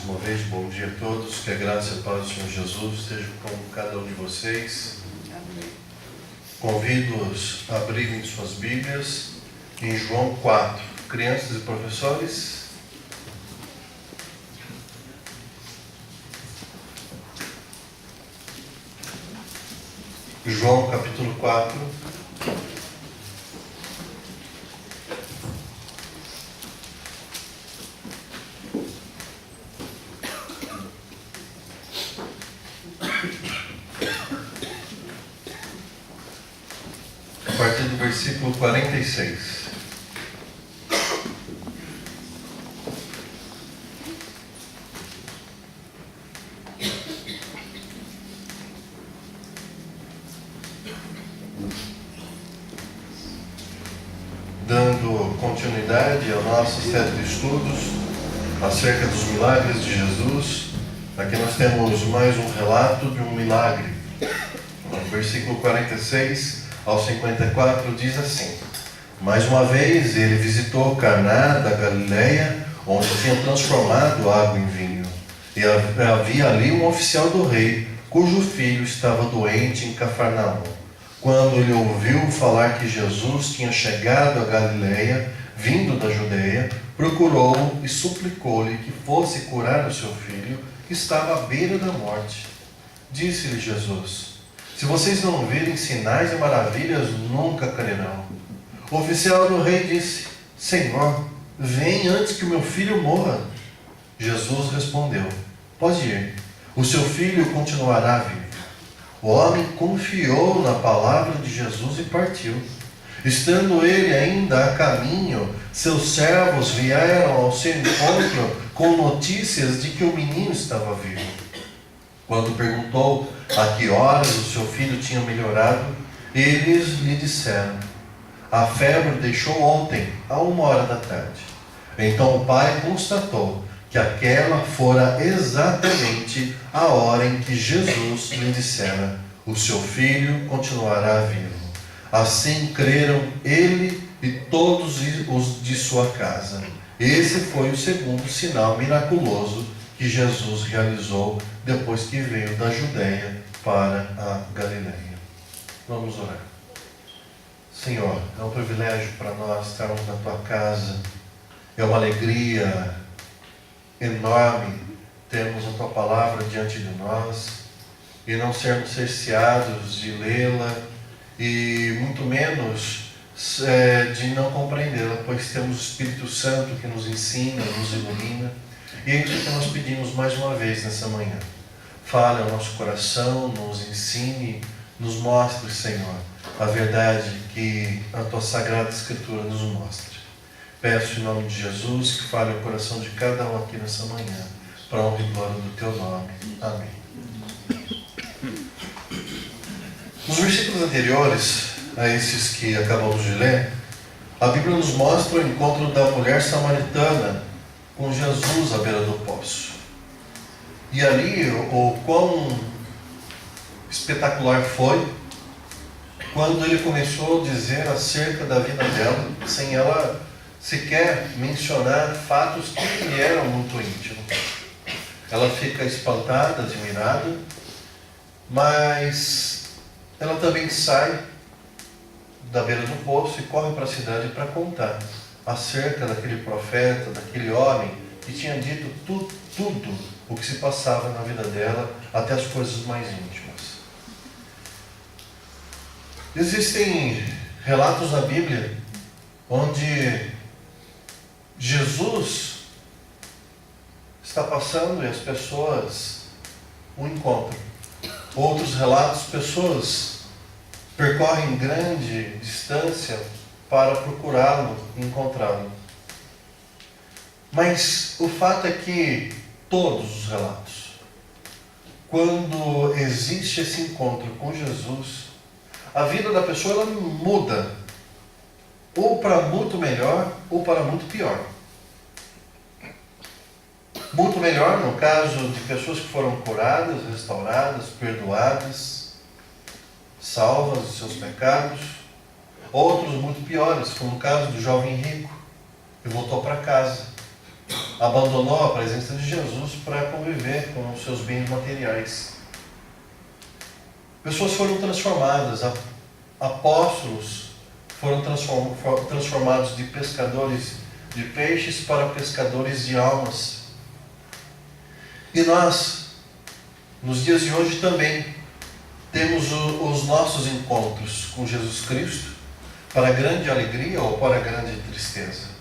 uma vez, bom dia a todos, que a graça e a paz do Senhor Jesus estejam com cada um de vocês. Amém. Convido-os a abrirem suas Bíblias em João 4. Crianças e professores. João capítulo 4. A partir do versículo 46. Dando continuidade à nossa série de estudos acerca dos milagres de Jesus, aqui nós temos mais um relato de um milagre. No versículo 46 ao 54 diz assim: Mais uma vez ele visitou Caná da Galileia, onde tinha transformado água em vinho. E havia ali um oficial do rei, cujo filho estava doente em Cafarnaum. Quando ele ouviu falar que Jesus tinha chegado a Galileia, vindo da Judeia, procurou-o e suplicou-lhe que fosse curar o seu filho, que estava à beira da morte. Disse-lhe Jesus: Se vocês não virem sinais e maravilhas, nunca crerão. O oficial do rei disse: Senhor, vem antes que o meu filho morra. Jesus respondeu: Pode ir, o seu filho continuará vivo. O homem confiou na palavra de Jesus e partiu. Estando ele ainda a caminho, seus servos vieram ao seu encontro com notícias de que o menino estava vivo. Quando perguntou a que horas o seu filho tinha melhorado, eles lhe disseram: A febre deixou ontem, à 1h da tarde. Então o pai constatou que aquela fora exatamente a hora em que Jesus lhe dissera: O seu filho continuará vivo. Assim creram ele e todos os de sua casa. Esse foi o segundo sinal miraculoso que Jesus realizou depois que veio da Judeia para a Galileia. Vamos orar. Senhor, é um privilégio para nós estarmos na tua casa. É uma alegria enorme termos a tua palavra diante de nós e não sermos cerceados de lê-la e muito menos de não compreendê-la, pois temos o Espírito Santo que nos ensina, nos ilumina. E é isso que nós pedimos mais uma vez nessa manhã. Fale ao nosso coração, nos ensine, nos mostre, Senhor, a verdade que a tua Sagrada Escritura nos mostra. Peço em nome de Jesus que fale ao coração de cada um aqui nessa manhã, para a honra e glória do teu nome. Amém. Nos versículos anteriores a esses que acabamos de ler, a Bíblia nos mostra o encontro da mulher samaritana com Jesus à beira do poço. E ali o quão espetacular foi quando ele começou a dizer acerca da vida dela, sem ela sequer mencionar fatos que lhe eram muito íntimos. Ela fica espantada, admirada, mas ela também sai da beira do poço e corre para a cidade para contar acerca daquele profeta, daquele homem que tinha dito tudo o que se passava na vida dela, até as coisas mais íntimas. Existem relatos na Bíblia onde Jesus está passando e as pessoas o encontram. Outros relatos, pessoas percorrem grande distância para procurá-lo e encontrá-lo. Mas o fato é que todos os relatos, quando existe esse encontro com Jesus, a vida da pessoa ela muda, ou para muito melhor ou para muito pior. Muito melhor no caso de pessoas que foram curadas, restauradas, perdoadas, salvas de seus pecados. Outros muito piores, como o caso do jovem rico, que voltou para casa abandonou a presença de Jesus para conviver com os seus bens materiais. Pessoas foram transformadas, apóstolos foram transformados de pescadores de peixes para pescadores de almas. E nós, nos dias de hoje também, temos os nossos encontros com Jesus Cristo, para grande alegria ou para grande tristeza.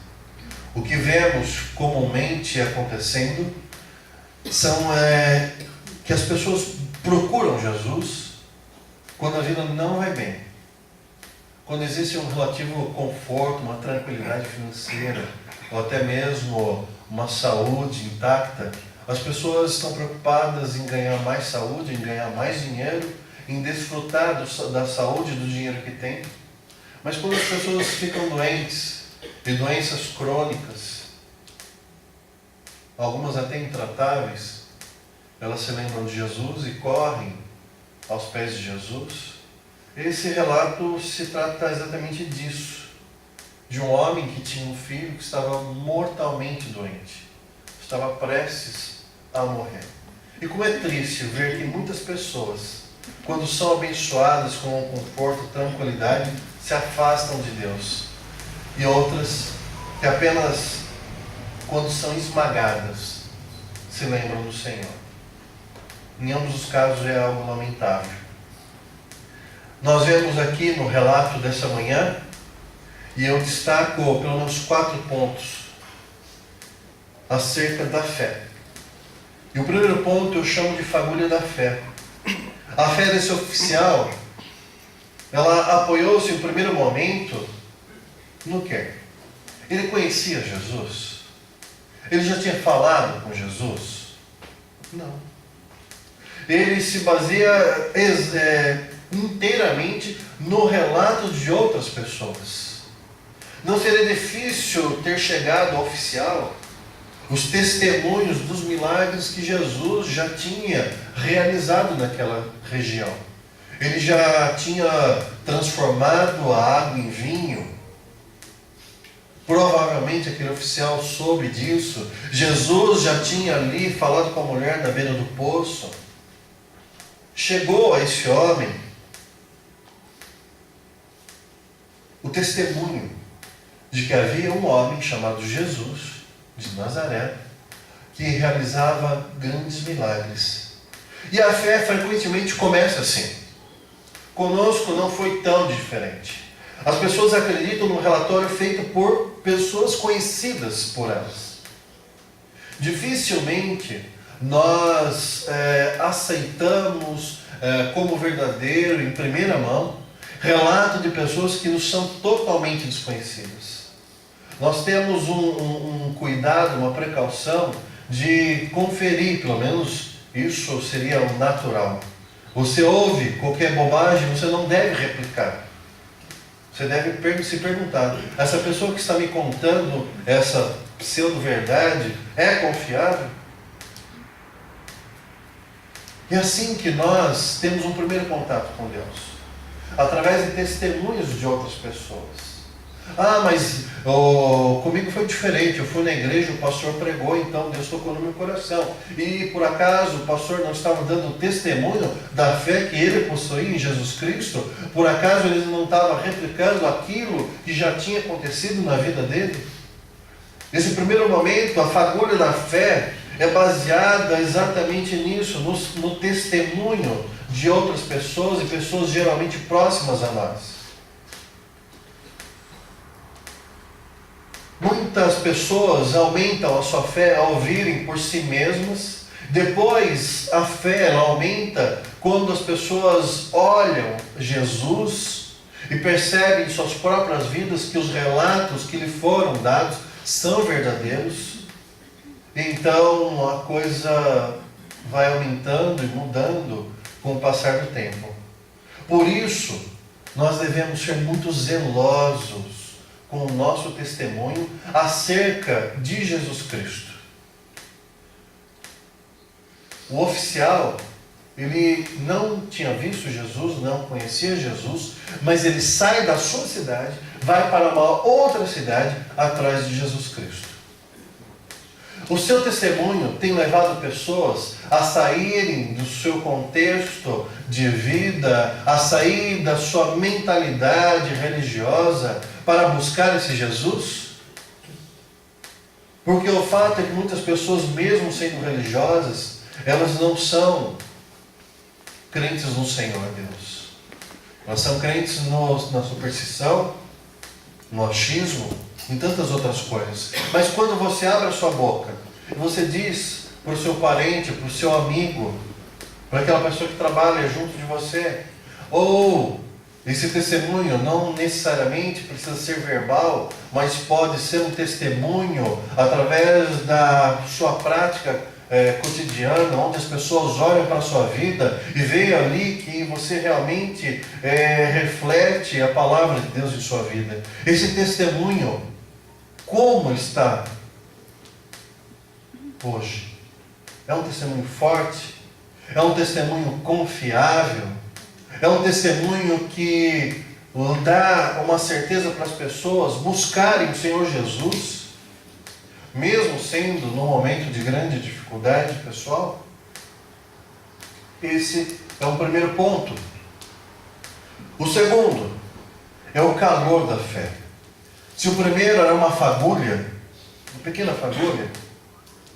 O que vemos comumente acontecendo são que as pessoas procuram Jesus quando a vida não vai bem, quando existe um relativo conforto, uma tranquilidade financeira, ou até mesmo uma saúde intacta. As pessoas estão preocupadas em ganhar mais saúde, em ganhar mais dinheiro, em desfrutar da saúde e do dinheiro que tem. Mas quando as pessoas ficam doentes, de doenças crônicas, algumas até intratáveis, elas se lembram de Jesus e correm aos pés de Jesus. Esse relato se trata exatamente disso, de um homem que tinha um filho que estava mortalmente doente, estava prestes a morrer. E como é triste ver que muitas pessoas, quando são abençoadas com um conforto, tranquilidade, se afastam de Deus. E outras que apenas quando são esmagadas se lembram do Senhor. Em ambos os casos é algo lamentável. Nós vemos aqui no relato dessa manhã, e eu destaco pelo menos 4 pontos acerca da fé. E o primeiro ponto eu chamo de fagulha da fé. A fé desse oficial, ela apoiou-se no primeiro momento no quê? Ele conhecia Jesus? Ele já tinha falado com Jesus? Não. Ele se baseia inteiramente no relato de outras pessoas. Não seria difícil ter chegado ao oficial os testemunhos dos milagres que Jesus já tinha realizado naquela região. Ele já tinha transformado a água em vinho. Provavelmente aquele oficial soube disso. Jesus já tinha ali falado com a mulher na beira do poço. Chegou a esse homem o testemunho de que havia um homem chamado Jesus, de Nazaré, que realizava grandes milagres. E a fé frequentemente começa assim. Conosco não foi tão diferente. As pessoas acreditam no relatório feito por pessoas conhecidas por elas. Dificilmente nós aceitamos como verdadeiro, em primeira mão, relato de pessoas que nos são totalmente desconhecidas. Nós temos um cuidado, uma precaução de conferir, pelo menos isso seria o natural. Você ouve qualquer bobagem, você não deve replicar. Você deve se perguntar, essa pessoa que está me contando essa pseudo-verdade é confiável? É assim que nós temos um primeiro contato com Deus, através de testemunhos de outras pessoas. Mas comigo foi diferente, eu fui na igreja, o pastor pregou, então Deus tocou no meu coração. E por acaso o pastor não estava dando testemunho da fé que ele possuía em Jesus Cristo? Por acaso ele não estava replicando aquilo que já tinha acontecido na vida dele? Nesse primeiro momento, a fagulha da fé é baseada exatamente nisso, no testemunho de outras pessoas e pessoas geralmente próximas a nós. Muitas pessoas aumentam a sua fé ao ouvirem por si mesmas. Depois, a fé ela aumenta quando as pessoas olham Jesus e percebem em suas próprias vidas que os relatos que lhe foram dados são verdadeiros. Então, a coisa vai aumentando e mudando com o passar do tempo. Por isso, nós devemos ser muito zelosos com o nosso testemunho acerca de Jesus Cristo. O oficial, ele não tinha visto Jesus, não conhecia Jesus, mas ele sai da sua cidade, vai para uma outra cidade atrás de Jesus Cristo. O seu testemunho tem levado pessoas a saírem do seu contexto de vida, a sair da sua mentalidade religiosa para buscar esse Jesus? Porque o fato é que muitas pessoas, mesmo sendo religiosas, elas não são crentes no Senhor Deus. Elas são crentes na superstição, no achismo, em tantas outras coisas. Mas quando você abre a sua boca, você diz para o seu parente, para o seu amigo, para aquela pessoa que trabalha junto de você, ou esse testemunho não necessariamente precisa ser verbal, mas pode ser um testemunho através da sua prática cotidiana, onde as pessoas olham para a sua vida e veem ali que você realmente reflete a palavra de Deus em sua vida. Esse testemunho, como está hoje? É um testemunho forte? É um testemunho confiável? É um testemunho que dá uma certeza para as pessoas buscarem o Senhor Jesus, mesmo sendo num momento de grande dificuldade pessoal? Esse é o primeiro ponto. O segundo é o calor da fé. Se o primeiro era uma fagulha, uma pequena fagulha,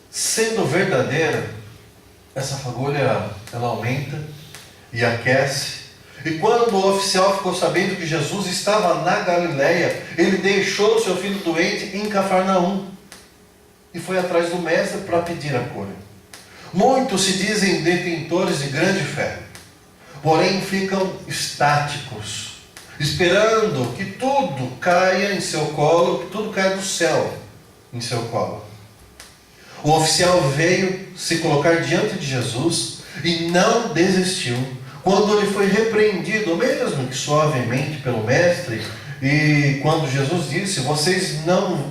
sendo verdadeira, essa fagulha ela aumenta e aquece. E quando o oficial ficou sabendo que Jesus estava na Galileia, ele deixou o seu filho doente em Cafarnaum e foi atrás do mestre para pedir a cura. Muitos se dizem detentores de grande fé, porém ficam estáticos, esperando que tudo caia em seu colo, que tudo caia do céu em seu colo. O oficial veio se colocar diante de Jesus e não desistiu. Quando ele foi repreendido, mesmo que suavemente pelo mestre, e quando Jesus disse,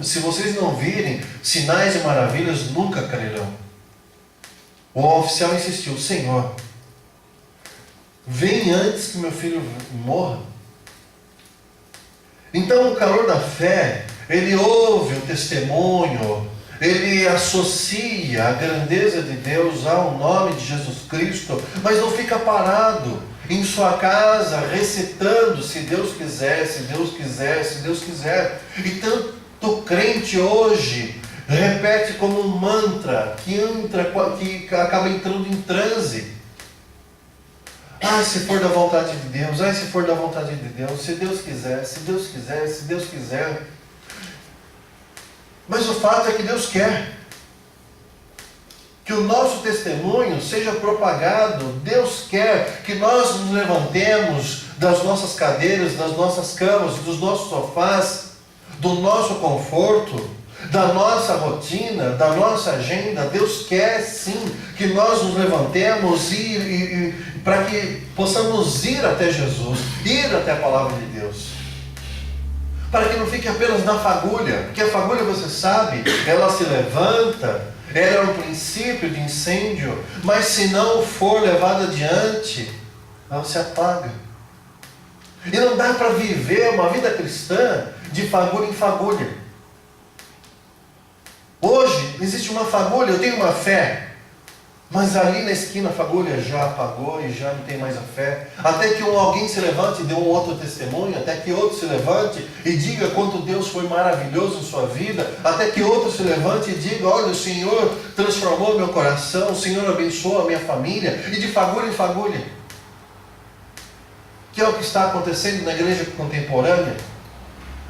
se vocês não virem sinais e maravilhas, nunca crerão. O oficial insistiu, Senhor, vem antes que meu filho morra. Então o calor da fé, ele ouve o testemunho, ele associa a grandeza de Deus ao nome de Jesus Cristo, mas não fica parado em sua casa recitando, se Deus quiser, se Deus quiser, se Deus quiser. E tanto crente hoje repete como um mantra que acaba entrando em transe. Se for da vontade de Deus, se for da vontade de Deus, se Deus quiser, se Deus quiser, se Deus quiser. Mas o fato é que Deus quer que o nosso testemunho seja propagado. Deus quer que nós nos levantemos das nossas cadeiras, das nossas camas, dos nossos sofás, do nosso conforto, da nossa rotina, da nossa agenda. Deus quer sim que nós nos levantemos para que possamos ir até Jesus, ir até a palavra de Deus. Para que não fique apenas na fagulha, porque a fagulha, você sabe, ela se levanta, ela é um princípio de incêndio, mas se não for levada adiante, ela se apaga. E não dá para viver uma vida cristã de fagulha em fagulha. Hoje existe uma fagulha, eu tenho uma fé, mas ali na esquina a fagulha já apagou e já não tem mais a fé. Até que alguém se levante e dê um outro testemunho, até que outro se levante e diga quanto Deus foi maravilhoso em sua vida, até que outro se levante e diga, olha, o Senhor transformou meu coração, o Senhor abençoou a minha família, e de fagulha em fagulha. Que é o que está acontecendo na igreja contemporânea.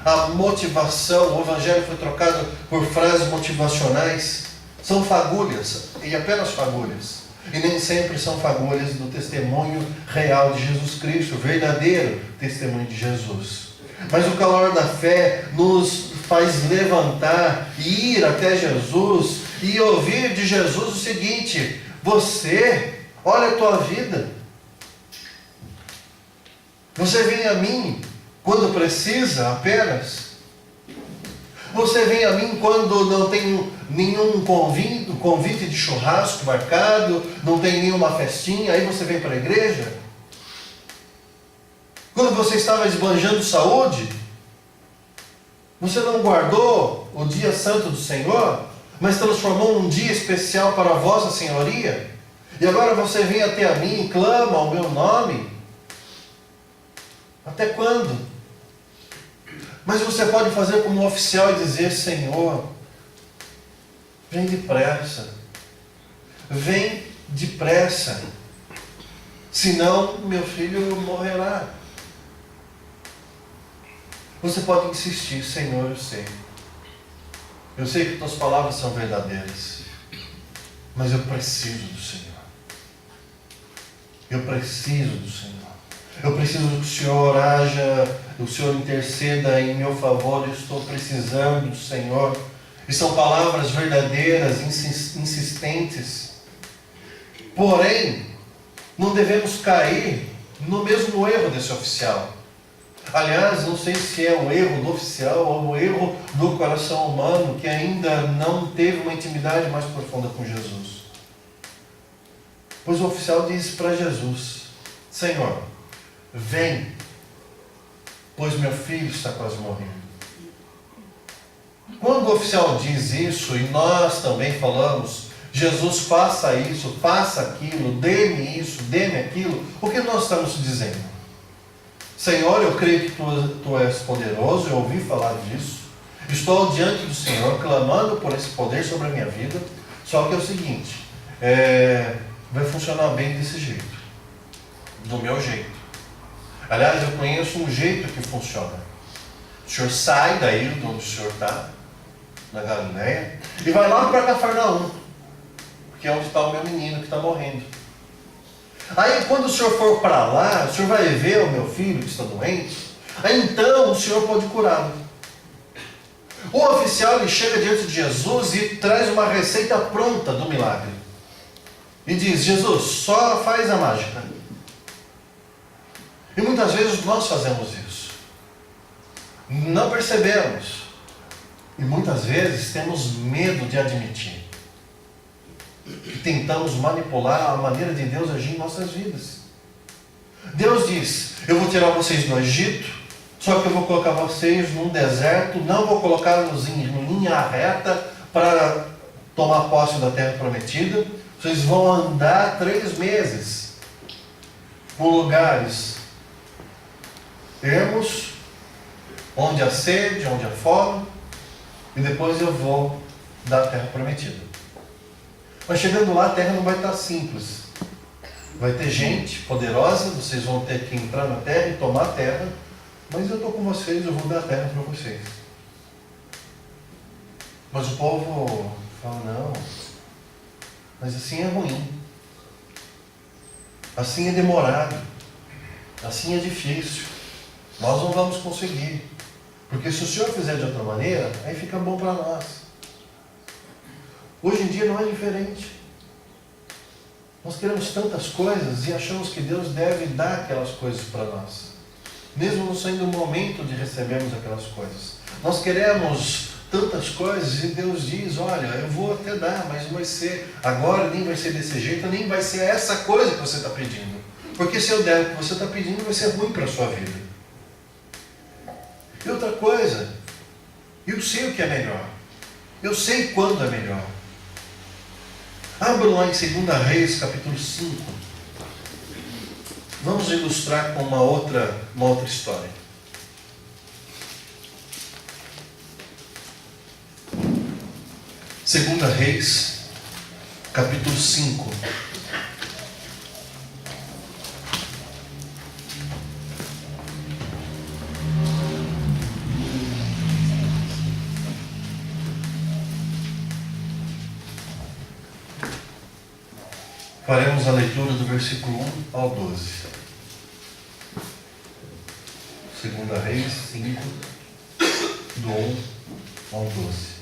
A motivação, o evangelho foi trocado por frases motivacionais. São fagulhas, e apenas fagulhas. E nem sempre são fagulhas do testemunho real de Jesus Cristo, o verdadeiro testemunho de Jesus. Mas o calor da fé nos faz levantar e ir até Jesus e ouvir de Jesus o seguinte: você, olha a tua vida. Você vem a mim quando precisa apenas. Você vem a mim quando não tem nenhum convite de churrasco marcado, não tem nenhuma festinha, aí você vem para a igreja? Quando você estava esbanjando saúde, você não guardou o dia santo do Senhor? mas transformou num dia especial para a vossa senhoria? E agora você vem até a mim e clama o meu nome? Até quando? Mas você pode fazer como um oficial e dizer: Senhor, vem depressa. Vem depressa. Senão meu filho morrerá. Você pode insistir: Senhor, eu sei. Eu sei que tuas palavras são verdadeiras. Mas eu preciso do Senhor. Eu preciso do Senhor. Eu preciso que o Senhor haja, o Senhor interceda em meu favor. Eu estou precisando do Senhor. E são palavras verdadeiras, insistentes. Porém, não devemos cair no mesmo erro desse oficial. Aliás, não sei se é o erro do oficial ou o erro do coração humano que ainda não teve uma intimidade mais profunda com Jesus. Pois o oficial diz para Jesus: Senhor, vem, pois meu filho está quase morrendo. Quando o oficial diz isso, e nós também falamos: Jesus, faça isso, faça aquilo, dê-me isso, dê-me aquilo, o que nós estamos dizendo? Senhor, eu creio que tu és poderoso, eu ouvi falar disso, estou diante do Senhor, clamando por esse poder sobre a minha vida, só que é o seguinte, vai funcionar bem desse jeito, do meu jeito. Aliás, eu conheço um jeito que funciona. O senhor sai daí de onde o senhor está, na Galileia, e vai lá para Cafarnaum, porque é onde está o meu menino que está morrendo. Aí quando o senhor for para lá, o senhor vai ver o meu filho que está doente, aí então o senhor pode curá-lo. O oficial ele chega diante de Jesus e traz uma receita pronta do milagre. E diz: Jesus, só faz a mágica. E muitas vezes nós fazemos isso. Não percebemos. E muitas vezes temos medo de admitir. E tentamos manipular a maneira de Deus agir em nossas vidas. Deus diz: eu vou tirar vocês do Egito, só que eu vou colocar vocês num deserto, não vou colocá-los em linha reta para tomar posse da terra prometida. Vocês vão andar 3 meses por lugares ermos, onde há sede, onde há fome, e depois eu vou dar a terra prometida. Mas chegando lá, a terra não vai estar simples. Vai ter gente poderosa, vocês vão ter que entrar na terra e tomar a terra, mas eu estou com vocês, eu vou dar a terra para vocês. Mas o povo fala: não, mas assim é ruim, assim é demorado, assim é difícil, nós não vamos conseguir, porque se o Senhor fizer de outra maneira, aí fica bom para nós. Hoje em dia não é diferente. Nós queremos tantas coisas e achamos que Deus deve dar aquelas coisas para nós, mesmo não sendo o momento de recebermos aquelas coisas. Nós queremos tantas coisas e Deus diz: olha, eu vou até dar, mas não vai ser agora, nem vai ser desse jeito, nem vai ser essa coisa que você está pedindo. Porque se eu der o que você está pedindo, vai ser ruim para a sua vida. E outra coisa, eu sei o que é melhor. Eu sei quando é melhor. Abram lá em 2 Reis, capítulo 5. Vamos ilustrar com uma outra história. 2 Reis, capítulo 5. Faremos a leitura do versículo 1 ao 12. 2 Reis 5, do 1 ao 12.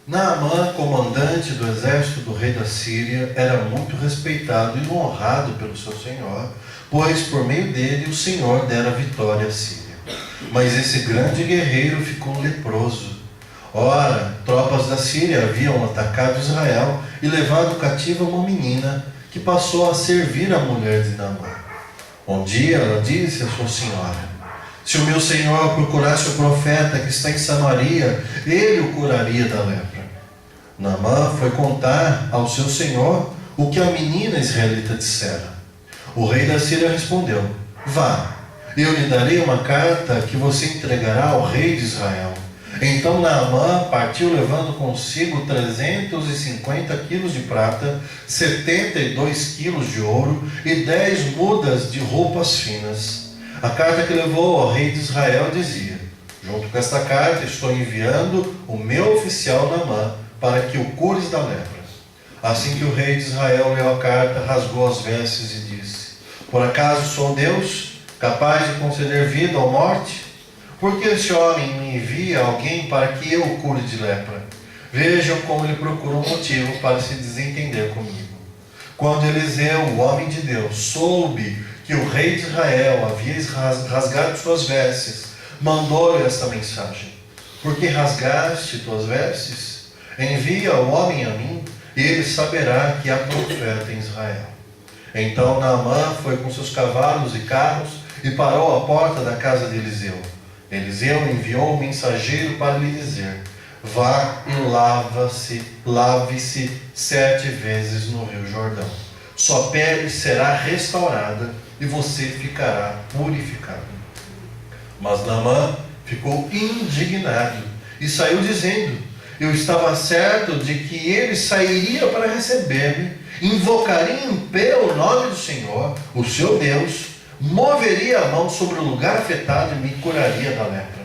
Naamã, comandante do exército do rei da Síria, era muito respeitado e honrado pelo seu senhor, pois por meio dele o Senhor dera vitória à Síria. Mas esse grande guerreiro ficou leproso. Ora, tropas da Síria haviam atacado Israel e levado cativa uma menina que passou a servir a mulher de Naamã. Um dia ela disse à sua senhora: Se o meu senhor procurasse o profeta que está em Samaria, ele o curaria da lepra. Naamã foi contar ao seu senhor o que a menina israelita dissera. O rei da Síria respondeu: vá, eu lhe darei uma carta que você entregará ao rei de Israel. Então Naamã partiu levando consigo 350 quilos de prata, 72 quilos de ouro e 10 mudas de roupas finas. A carta que levou ao rei de Israel dizia: junto com esta carta estou enviando o meu oficial Naamã para que o cures da lepra. Assim que o rei de Israel leu a carta, rasgou as vestes e disse: por acaso sou Deus, capaz de conceder vida ou morte? Porque esse homem me envia alguém para que eu o cure de lepra. Vejam como ele procurou um motivo para se desentender comigo. Quando Eliseu, o homem de Deus, soube que o rei de Israel havia rasgado suas vestes, mandou-lhe esta mensagem: por que rasgaste tuas vestes? Envia o homem a mim, e ele saberá que há profeta em Israel. Então Naamã foi com seus cavalos e carros e parou à porta da casa de Eliseu. Eliseu enviou um mensageiro para lhe dizer: vá e lave-se 7 vezes no rio Jordão. Sua pele será restaurada e você ficará purificado. Mas Naamã ficou indignado e saiu dizendo: eu estava certo de que ele sairia para receber-me, invocaria em pé o nome do Senhor, o seu Deus, moveria a mão sobre o lugar afetado e me curaria da lepra.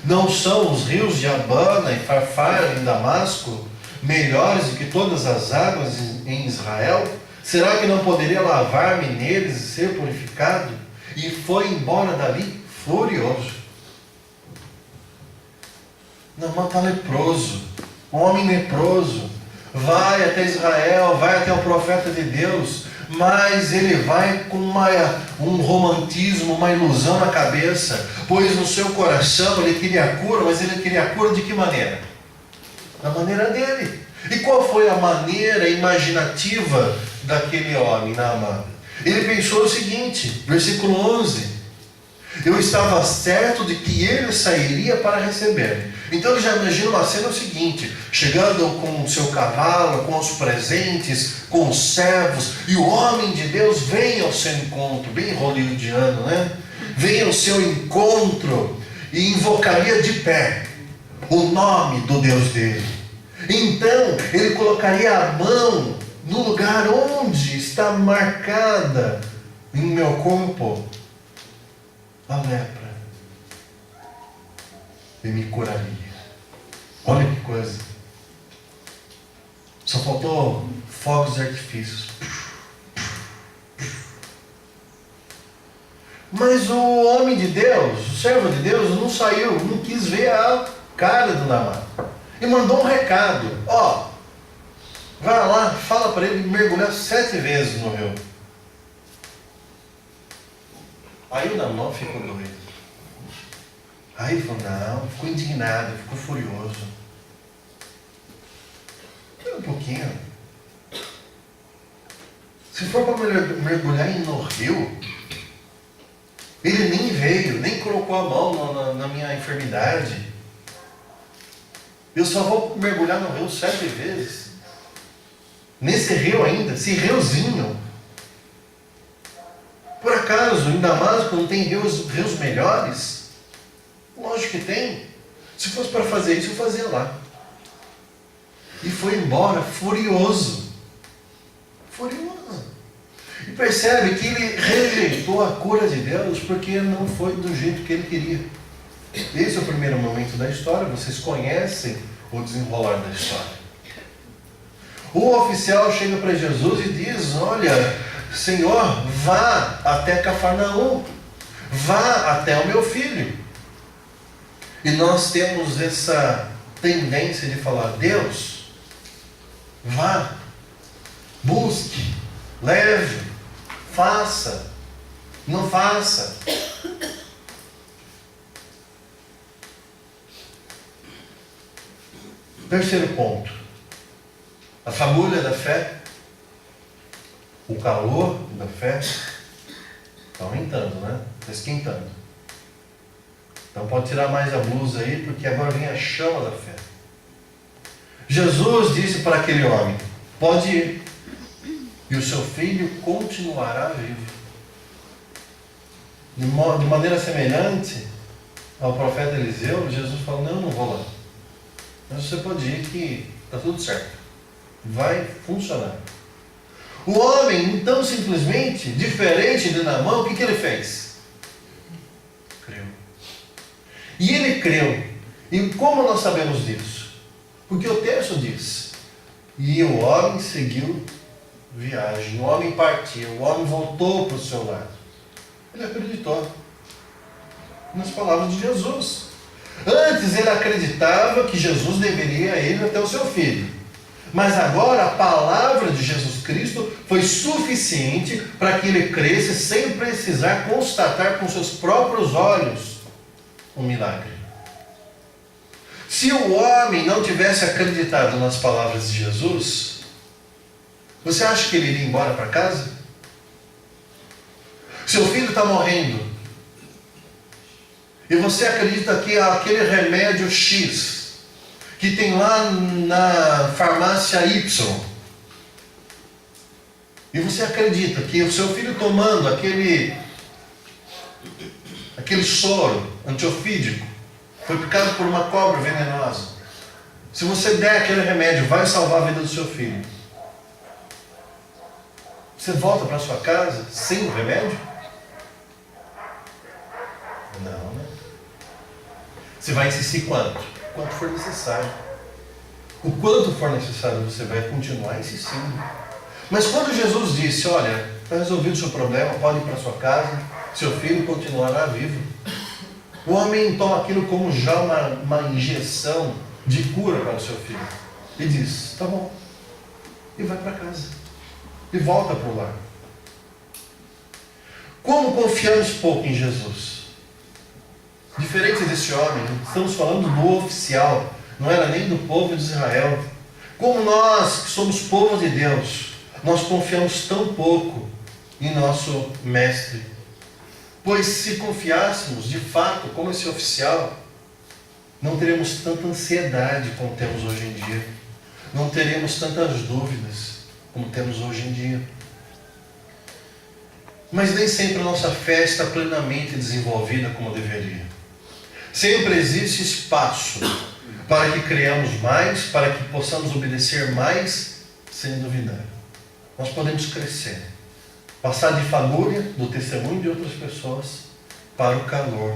Não são os rios de Abana e Farfar em Damasco melhores do que todas as águas em Israel? Será que não poderia lavar-me neles e ser purificado? E foi embora dali furioso. Naamã está leproso, um homem leproso. Vai até Israel, vai até o profeta de Deus, mas ele vai com um romantismo, uma ilusão na cabeça, pois no seu coração ele queria a cura, mas ele queria a cura de que maneira? Da maneira dele. E qual foi a maneira imaginativa daquele homem, Naamã? Ele pensou o seguinte, versículo 11: eu estava certo de que ele sairia para receber. Então ele já imagina uma cena o seguinte: chegando com o seu cavalo, com os presentes, com os servos, e o homem de Deus vem ao seu encontro, bem hollywoodiano, né? Vem ao seu encontro e invocaria de pé o nome do Deus dele. Então ele colocaria a mão no lugar onde está marcada em meu corpo a lepra e me curaria. Olha que coisa. Só faltou fogos de artifícios. Mas o homem de Deus, o servo de Deus, não saiu, não quis ver a cara do Naamã. E mandou um recado: ó, vai lá, fala para ele mergulhar 7 vezes no rio. Aí o Naamã ficou doido. Aí falou: não, ficou indignado, ficou furioso. Espera um pouquinho. Se for para mergulhar no rio, ele nem veio, nem colocou a mão na minha enfermidade. Eu só vou mergulhar no rio 7 vezes. Nesse rio ainda, esse riozinho. Por acaso, em Damasco não tem rios melhores? Lógico que tem. Se fosse para fazer isso, eu fazia lá. E foi embora furioso. Furioso. E percebe que ele rejeitou a cura de Deus porque não foi do jeito que ele queria. Esse é o primeiro momento da história. Vocês conhecem o desenrolar da história. O oficial chega para Jesus e diz: olha, Senhor, vá até Cafarnaum, vá até o meu filho. E nós temos essa tendência de falar: Deus, vá, busque, leve, faça, não faça. Terceiro ponto: a fagulha da fé, o calor da fé está aumentando, né? Está esquentando. Então pode tirar mais a blusa aí, porque agora vem a chama da fé. Jesus disse para aquele homem: pode ir, e o seu filho continuará vivo. De maneira semelhante ao profeta Eliseu, Jesus falou: não vou lá. Mas você pode ir que está tudo certo. Vai funcionar. O homem, então, simplesmente, diferente de Naamã, o que ele fez? Creu. E ele creu. E como nós sabemos disso? Porque o texto diz: e o homem seguiu viagem, o homem partiu, o homem voltou para o seu lar. Ele acreditou nas palavras de Jesus. Antes ele acreditava que Jesus deveria ir até o seu filho. Mas agora a palavra de Jesus Cristo foi suficiente para que ele cresça sem precisar constatar com seus próprios olhos um milagre. Se o homem não tivesse acreditado nas palavras de Jesus, você acha que ele iria embora para casa? Seu filho está morrendo e você acredita que aquele remédio X que tem lá na farmácia Y, e você acredita que o seu filho tomando aquele soro antiofídico foi picado por uma cobra venenosa, se você der aquele remédio, vai salvar a vida do seu filho, você volta para sua casa sem o remédio? Não, né? Você vai insistir quanto? Quanto for necessário. O quanto for necessário você vai continuar insistindo. Mas quando Jesus disse: olha, está resolvido o seu problema, pode ir para sua casa, seu filho continuará vivo, o homem toma aquilo como já uma injeção de cura para o seu filho e diz: tá bom, e vai para casa e volta para o lar. Como confiamos pouco em Jesus? Diferente desse homem, estamos falando do oficial, não era nem do povo de Israel. Como nós, que somos povo de Deus, nós confiamos tão pouco em nosso mestre. Pois se confiássemos de fato como esse oficial, não teremos tanta ansiedade como temos hoje em dia. Não teremos tantas dúvidas como temos hoje em dia. Mas nem sempre a nossa fé está plenamente desenvolvida como deveria. Sempre existe espaço para que criamos mais, para que possamos obedecer mais, sem duvidar. Nós podemos crescer, passar de fagulha do testemunho de outras pessoas para o calor,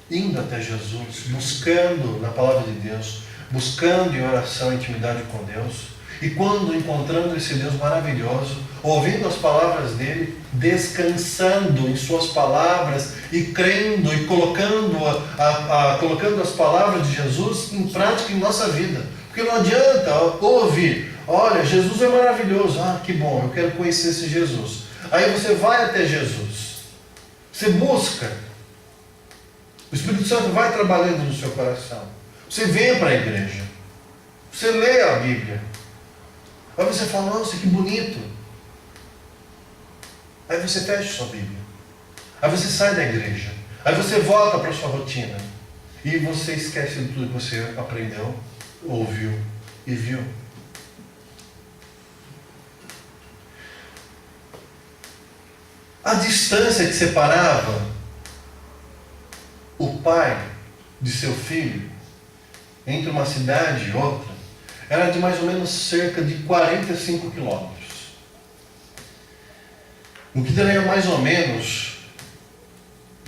indo até Jesus, buscando na palavra de Deus, buscando em oração, intimidade com Deus. E quando encontrando esse Deus maravilhoso, ouvindo as palavras dele, descansando em suas palavras e crendo e colocando as palavras de Jesus em prática em nossa vida. Porque não adianta ouvir: olha, Jesus é maravilhoso, que bom, eu quero conhecer esse Jesus. Aí você vai até Jesus, você busca, o Espírito Santo vai trabalhando no seu coração, você vem para a igreja, você lê a Bíblia. Aí você fala: nossa, que bonito. Aí você fecha sua Bíblia. Aí você sai da igreja. Aí você volta para a sua rotina. E você esquece de tudo que você aprendeu, ouviu e viu. A distância que separava o pai de seu filho entre uma cidade e outra era de mais ou menos cerca de 45 quilômetros. O que daria mais ou menos,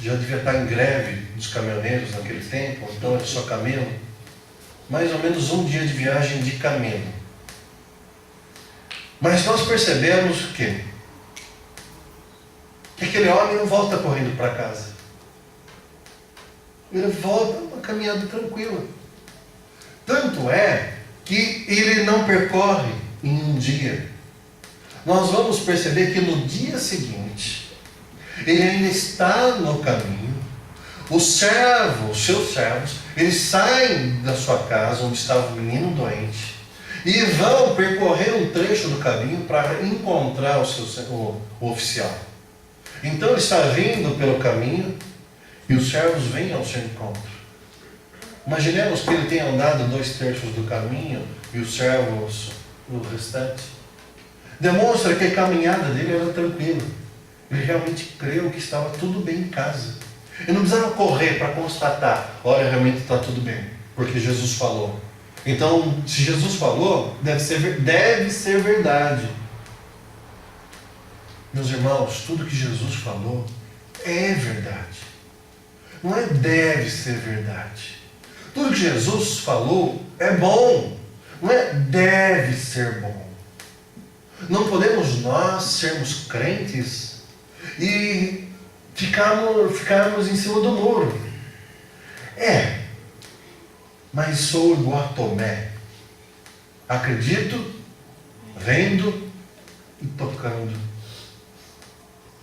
já devia estar em greve dos caminhoneiros naquele tempo, então era só camelo, mais ou menos um dia de viagem de camelo. Mas nós percebemos que aquele homem não volta correndo para casa. Ele volta uma caminhada tranquila. Tanto é que ele não percorre em um dia. Nós vamos perceber que no dia seguinte, ele ainda está no caminho. Os seus servos, eles saem da sua casa onde estava o menino doente e vão percorrer um trecho do caminho para encontrar o oficial. Então ele está vindo pelo caminho E os servos vêm ao seu encontro. Imaginemos que ele tenha andado 2/3 do caminho e os servos o restante. Demonstra que a caminhada dele era tranquila. Ele realmente creu que estava tudo bem em casa. Ele não precisava correr para constatar, olha, realmente está tudo bem, porque Jesus falou. Então, se Jesus falou, deve ser verdade. Meus irmãos, tudo que Jesus falou é verdade. Não é deve ser verdade. Tudo que Jesus falou é bom. Não é deve ser bom. Não podemos nós sermos crentes e ficarmos em cima do muro. Mas sou igual a Tomé. Acredito, vendo e tocando.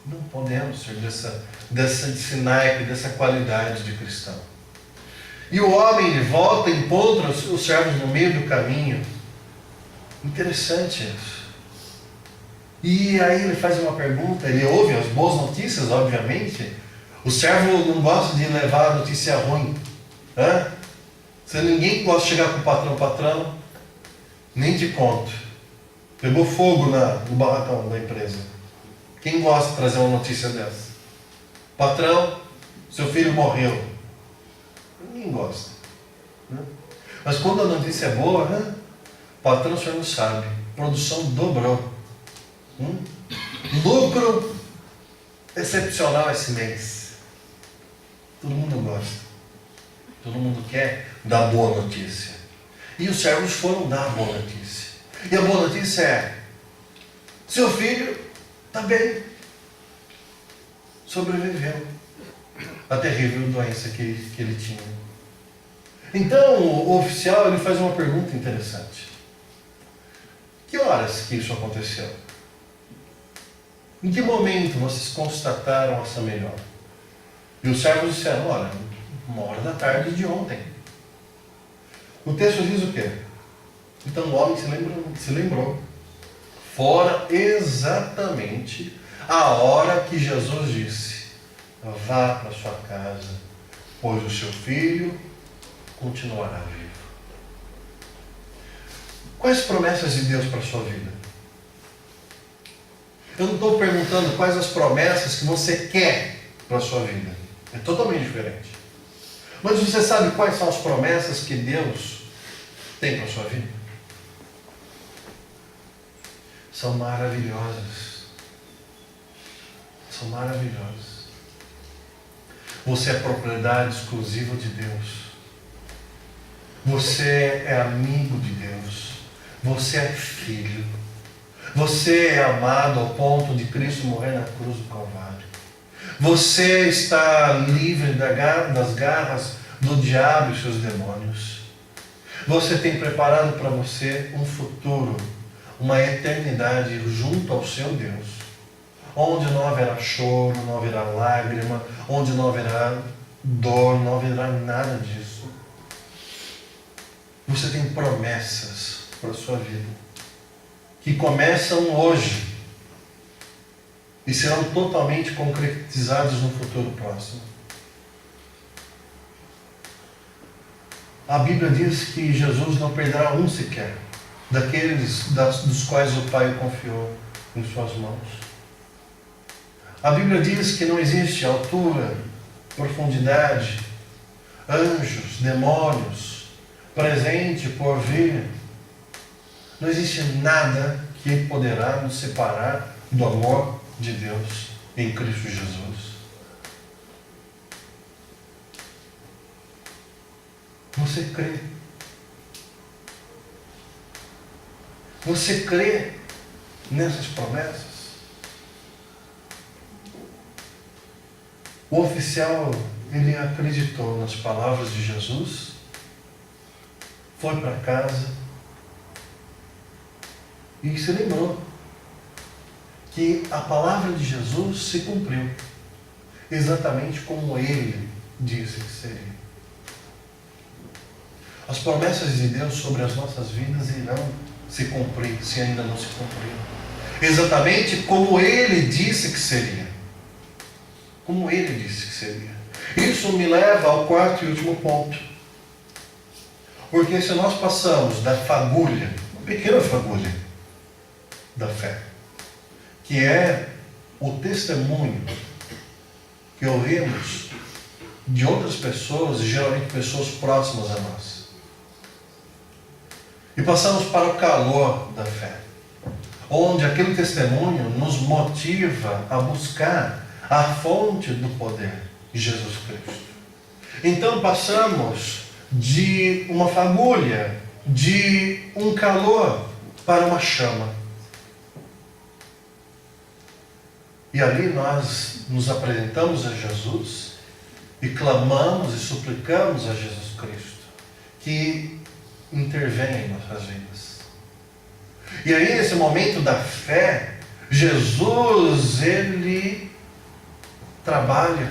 Não podemos ser desse naipe, dessa qualidade de cristão. E o homem volta e encontra os servos no meio do caminho. Interessante isso. E aí ele faz uma pergunta, ele ouve as boas notícias, obviamente. O servo não gosta de levar a notícia ruim. Se ninguém gosta de chegar com o patrão, nem te conto. Pegou fogo no barracão da empresa. Quem gosta de trazer uma notícia dessa? Patrão, seu filho morreu. Ninguém gosta. Mas quando a notícia é boa, patrão, o senhor não sabe. Produção dobrou. Lucro excepcional esse mês. Todo mundo gosta. Todo mundo quer dar boa notícia. E os servos foram dar a boa notícia. E a boa notícia é: seu filho está bem. Sobreviveu à terrível doença que ele tinha. Então o oficial ele faz uma pergunta interessante. Que horas que isso aconteceu? Em que momento vocês constataram essa melhora? E os servos disseram, olha, 1h de ontem. O texto diz o quê? Então o homem se lembrou. Fora exatamente a hora que Jesus disse, vá para sua casa, pois o seu filho continuará vivo. Quais promessas de Deus para a sua vida? Eu não estou perguntando quais as promessas que você quer para a sua vida. É totalmente diferente. Mas você sabe quais são as promessas que Deus tem para a sua vida? São maravilhosas. São maravilhosas. Você é propriedade exclusiva de Deus. Você é amigo de Deus. Você é filho. Você é amado ao ponto de Cristo morrer na cruz do Calvário. Você está livre das garras do diabo e seus demônios. Você tem preparado para você um futuro, uma eternidade junto ao seu Deus, onde não haverá choro, não haverá lágrima, onde não haverá dor, não haverá nada disso. Você tem promessas para a sua vida, que começam hoje e serão totalmente concretizadas no futuro próximo. A Bíblia diz que Jesus não perderá um sequer dos quais o Pai o confiou em suas mãos. A Bíblia diz que não existe altura, profundidade, anjos, demônios, presente, porvir. Não existe nada que poderá nos separar do amor de Deus em Cristo Jesus. Você crê? Você crê nessas promessas? O oficial, ele acreditou nas palavras de Jesus, foi para casa e se lembrou que a palavra de Jesus se cumpriu, exatamente como ele disse que seria. As promessas de Deus sobre as nossas vidas irão se cumprir, se ainda não se cumpriram. Exatamente como ele disse que seria. Como ele disse que seria. Isso me leva ao quarto e último ponto. Porque se nós passamos da fagulha, uma pequena fagulha da fé, que é o testemunho que ouvimos de outras pessoas, geralmente pessoas próximas a nós, e passamos para o calor da fé, onde aquele testemunho nos motiva a buscar a fonte do poder, Jesus Cristo. Então passamos de uma fagulha, de um calor, para uma chama. E ali nós nos apresentamos a Jesus e clamamos e suplicamos a Jesus Cristo que intervenha em nossas vidas. E aí, nesse momento da fé, Jesus, ele trabalha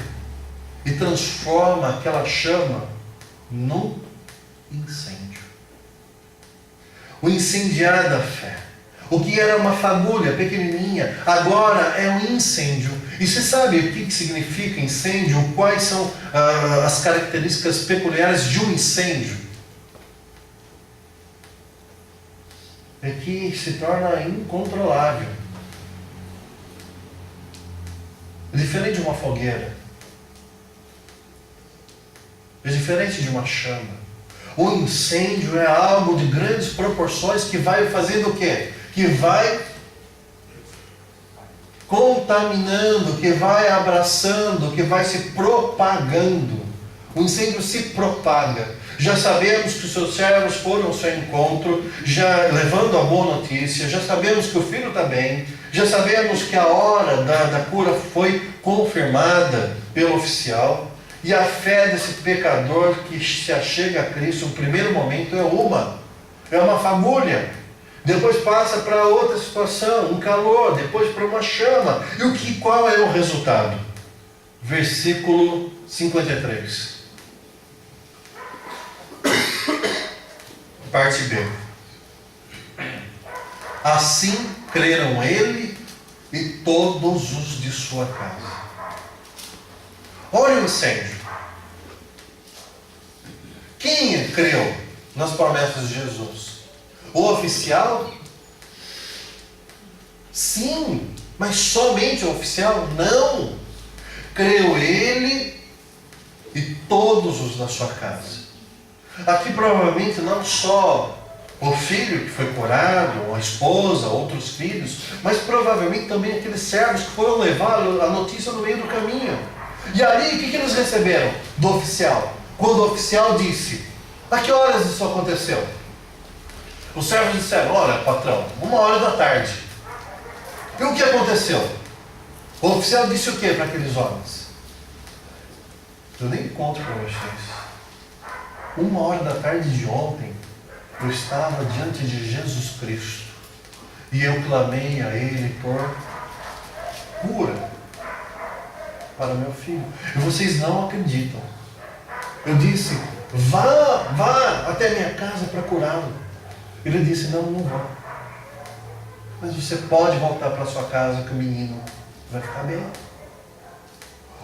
e transforma aquela chama num incêndio. O incendiar da fé. O que era uma fagulha pequenininha, agora é um incêndio. E você sabe o que significa incêndio? Quais são as características peculiares de um incêndio? É que se torna incontrolável. É diferente de uma fogueira. É diferente de uma chama. O incêndio é algo de grandes proporções que vai fazendo o quê? Que vai contaminando, que vai abraçando, que vai se propagando. O incêndio se propaga. Já sabemos que os seus servos foram ao seu encontro, já levando a boa notícia, já sabemos que o filho está bem, já sabemos que a hora da cura foi confirmada pelo oficial, e a fé desse pecador que se achega a Cristo, no primeiro momento, é uma fagulha. Depois passa para outra situação, um calor, depois para uma chama. E qual é o resultado? Versículo 53. Parte B. Assim creram ele e todos os de sua casa. Olha o incêndio. Quem creu nas promessas de Jesus? O oficial? Sim, mas somente o oficial? Não. Creu ele e todos os da sua casa. Aqui provavelmente não só o filho que foi curado, a esposa, outros filhos, mas provavelmente também aqueles servos que foram levar a notícia no meio do caminho. E ali, o que eles receberam do oficial? Quando o oficial disse, a que horas isso aconteceu? Os servos disseram, olha patrão, 1h da tarde. E o que aconteceu? O oficial disse o que para aqueles homens? Eu nem conto para vocês. 1h da tarde de ontem, eu estava diante de Jesus Cristo e eu clamei a Ele por cura para meu filho. E vocês não acreditam. Eu disse, vá até minha casa para curá-lo. Ele disse, não vou. Mas você pode voltar para sua casa que o menino vai ficar bem.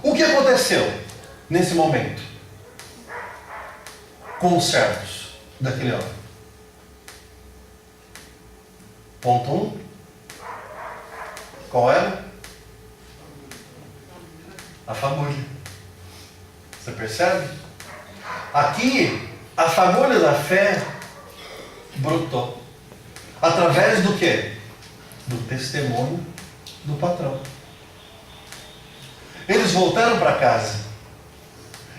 O que aconteceu nesse momento com os servos daquele homem? Ponto 1. Qual era? A fagulha. Você percebe? Aqui, a fagulha da fé brotou. Através do quê? Do testemunho do patrão. Eles voltaram para casa.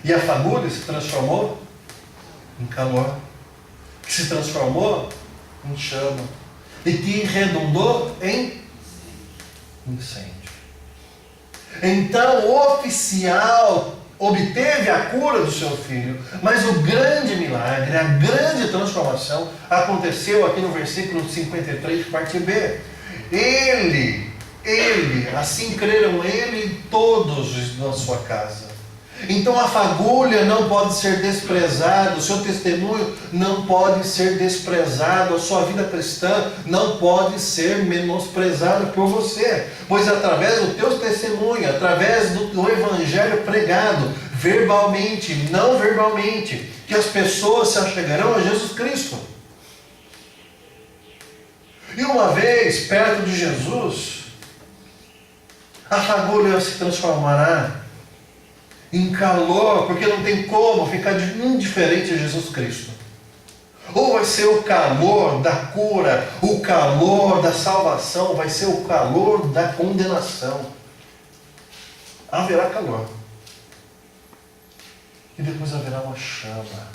E a fagulha se transformou em calor. Que se transformou em chama. E que redundou em incêndio. Então o oficial obteve a cura do seu filho, mas o grande milagre, a grande transformação aconteceu aqui no versículo 53, parte B. Ele, assim creram ele e todos os da sua casa. Então a fagulha não pode ser desprezada, o seu testemunho não pode ser desprezado, a sua vida cristã não pode ser menosprezada por você, pois através do teu testemunho, através do evangelho pregado, verbalmente, não verbalmente, que as pessoas se achegarão a Jesus Cristo. E uma vez perto de Jesus, a fagulha se transformará em calor, porque não tem como ficar indiferente a Jesus Cristo. Ou vai ser o calor da cura, o calor da salvação, vai ser o calor da condenação. Haverá calor. E depois haverá uma chama.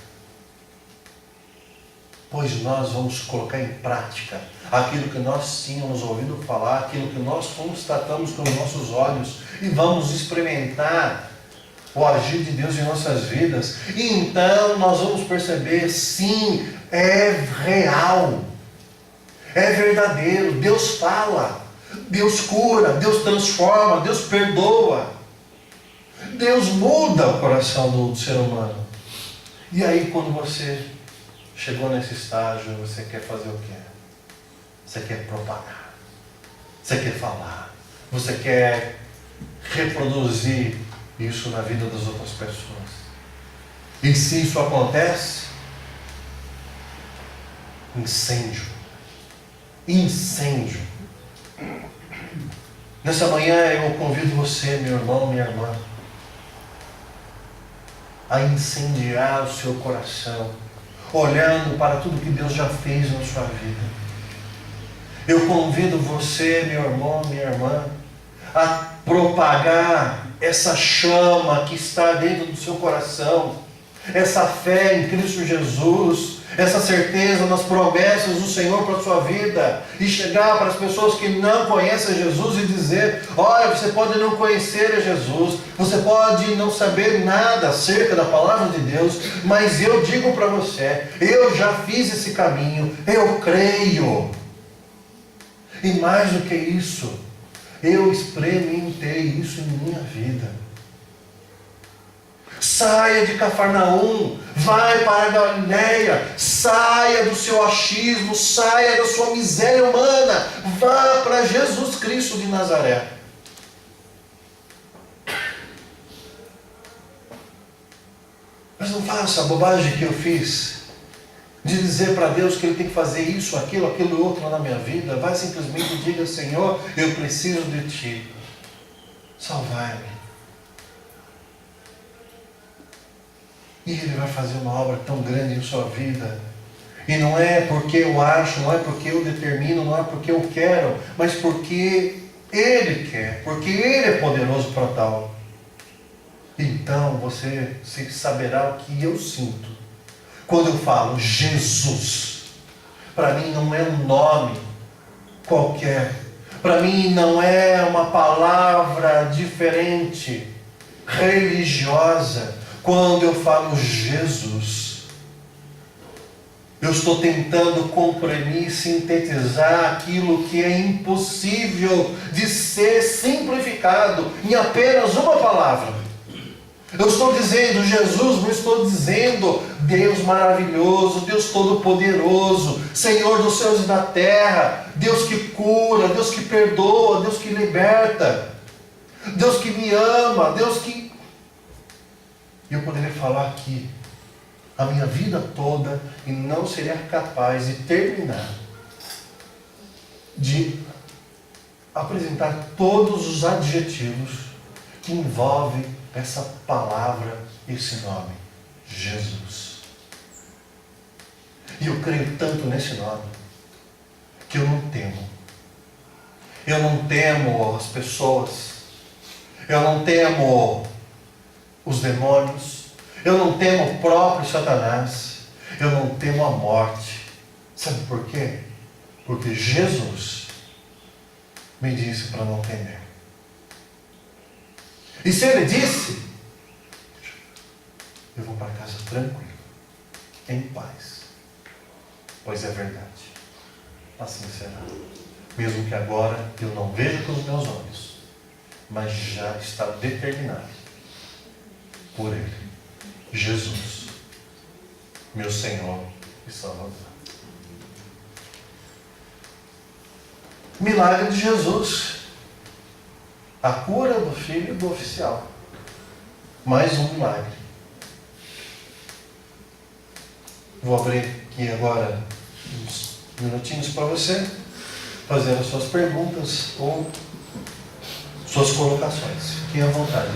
Pois nós vamos colocar em prática aquilo que nós tínhamos ouvido falar, aquilo que nós constatamos com os nossos olhos, e vamos experimentar o agir de Deus em nossas vidas. E então nós vamos perceber, sim, é real, é verdadeiro. Deus fala, Deus cura, Deus transforma, Deus perdoa, Deus muda o coração do ser humano. E aí, quando você chegou nesse estágio, você quer fazer o quê? Você quer propagar, você quer falar, você quer reproduzir isso na vida das outras pessoas. E se isso acontece, incêndio. Nessa manhã eu convido você, meu irmão, minha irmã, a incendiar o seu coração, olhando para tudo que Deus já fez na sua vida. Eu convido você, meu irmão, minha irmã, a propagar essa chama que está dentro do seu coração, essa fé em Cristo Jesus, essa certeza nas promessas do Senhor para a sua vida, e chegar para as pessoas que não conhecem Jesus e dizer: olha, você pode não conhecer a Jesus, você pode não saber nada acerca da palavra de Deus, mas eu digo para você, eu já fiz esse caminho, eu creio. E mais do que isso, eu experimentei isso em minha vida. Saia de Cafarnaum, vai para a Galileia, saia do seu achismo, saia da sua miséria humana, vá para Jesus Cristo de Nazaré. Mas não faça a bobagem que eu fiz, de dizer para Deus que Ele tem que fazer isso, aquilo e outro na minha vida. Vai simplesmente e diga: Senhor, eu preciso de Ti, salvai-me. E Ele vai fazer uma obra tão grande em sua vida. E não é porque eu acho, não é porque eu determino, não é porque eu quero, mas porque Ele quer, porque Ele é poderoso para tal. Então você saberá o que eu sinto quando eu falo Jesus. Para mim não é um nome qualquer, para mim não é uma palavra diferente, religiosa. Quando eu falo Jesus, eu estou tentando comprimir e sintetizar aquilo que é impossível de ser simplificado em apenas uma palavra. Eu estou dizendo Jesus, não estou dizendo Deus maravilhoso, Deus todo-poderoso, Senhor dos céus e da terra, Deus que cura, Deus que perdoa, Deus que liberta, Deus que me ama, Deus que... Eu poderia falar aqui a minha vida toda e não seria capaz de terminar de apresentar todos os adjetivos que envolvem essa palavra, esse nome, Jesus. E eu creio tanto nesse nome que eu não temo. Eu não temo as pessoas. Eu não temo os demônios, eu não temo o próprio Satanás, eu não temo a morte. Sabe por quê? Porque Jesus me disse para não temer. E se Ele disse, eu vou para casa tranquilo, em paz, pois é verdade. Assim será. Mesmo que agora eu não veja com os meus olhos, mas já está determinado por Ele, Jesus, meu Senhor e Salvador. Milagre de Jesus, a cura do filho do oficial. mais um milagre. Vou abrir aqui agora uns minutinhos para você fazer as suas perguntas ou suas colocações. Fiquem à vontade.